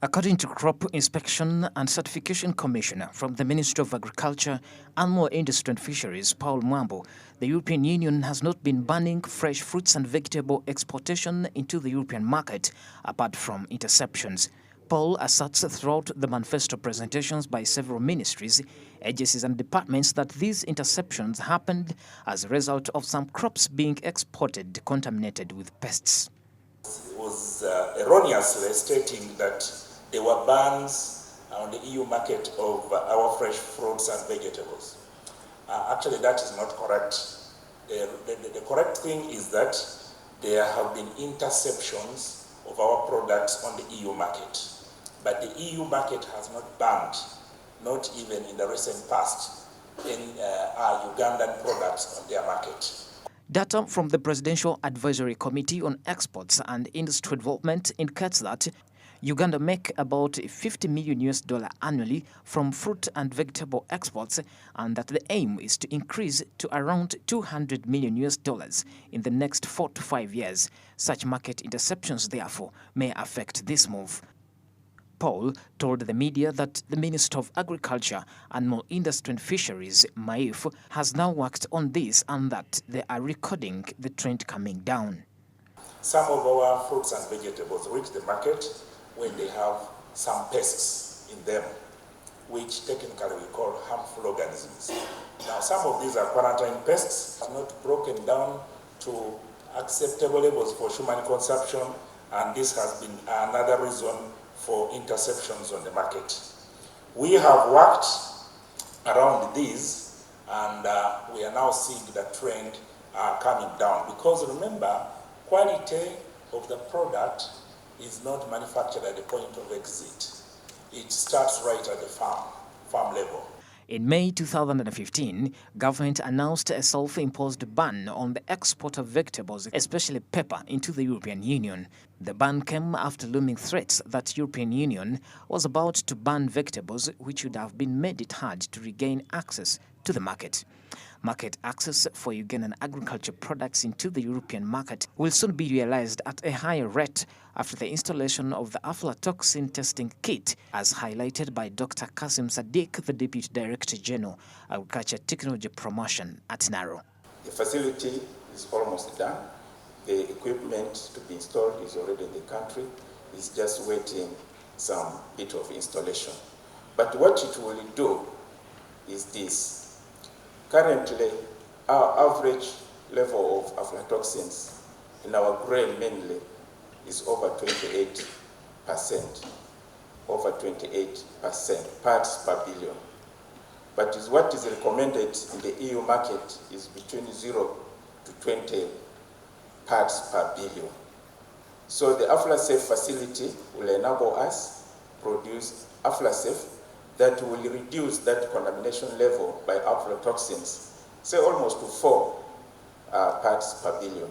According to Crop Inspection and Certification Commissioner from the Ministry of Agriculture, Animal Industry and Fisheries, Paul Mwambu, the European Union has not been banning fresh fruits and vegetable exportation into the European market, apart from interceptions. Paul asserts throughout the manifesto presentations by several ministries, agencies and departments that these interceptions happened as a result of some crops being exported contaminated with pests. Was erroneously stating that there were bans on the EU market of our fresh fruits and vegetables. Actually, that is not correct. The correct thing is that there have been interceptions of our products on the EU market. But the EU market has not banned, not even in the recent past, any Ugandan products on their market. Data from the Presidential Advisory Committee on Exports and Industry Development indicates that Uganda make about $50 million annually from fruit and vegetable exports, and that the aim is to increase to around $200 million in the next 4 to 5 years. Such market interceptions, therefore, may affect this move. Paul told the media that the Minister of Agriculture, Animal Industry and Fisheries, MAIF, has now worked on this and that they are recording the trend coming down. Some of our fruits and vegetables reach the market when they have some pests in them, which technically we call harmful organisms. Now, some of these are quarantine pests, are not broken down to acceptable levels for human consumption, and this has been another reason for interceptions on the market. We have worked around these, and we are now seeing the trend coming down, because remember, quality of the product is not manufactured at the point of exit. It starts right at the farm level. In May 2015, government announced a self-imposed ban on the export of vegetables, especially pepper, into the European Union. The ban came after looming threats that European Union was about to ban vegetables, which would have been made it hard to regain access to the market. Market access for Ugandan agriculture products into the European market will soon be realized at a higher rate after the installation of the aflatoxin testing kit, as highlighted by Dr. Kasim Sadiq, the Deputy Director General, Agriculture Technology Promotion at NARO. The facility is almost done. The equipment to be installed is already in the country. It's just waiting some bit of installation. But what it will do is this. Currently, our average level of aflatoxins in our grain mainly is over 28%, parts per billion. But what is recommended in the EU market is between 0 to 20 parts per billion. So the AflaSafe facility will enable us to produce AflaSafe that will reduce that contamination level by aflatoxins, say almost to 4 parts per billion.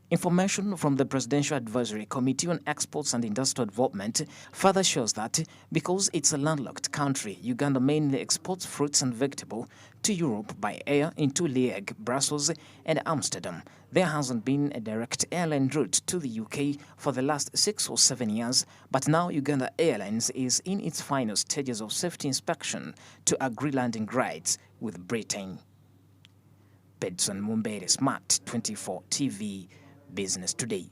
Information from the Presidential Advisory Committee on Exports and Industrial Development further shows that because it's a landlocked country, Uganda mainly exports fruits and vegetables to Europe by air into Liège, Brussels and Amsterdam. There hasn't been a direct airline route to the UK for the last 6 or 7 years, but now Uganda Airlines is in its final stages of safety inspection to agree landing rights with Britain. Pedson Mumbere, Smart 24 TV, Business Today.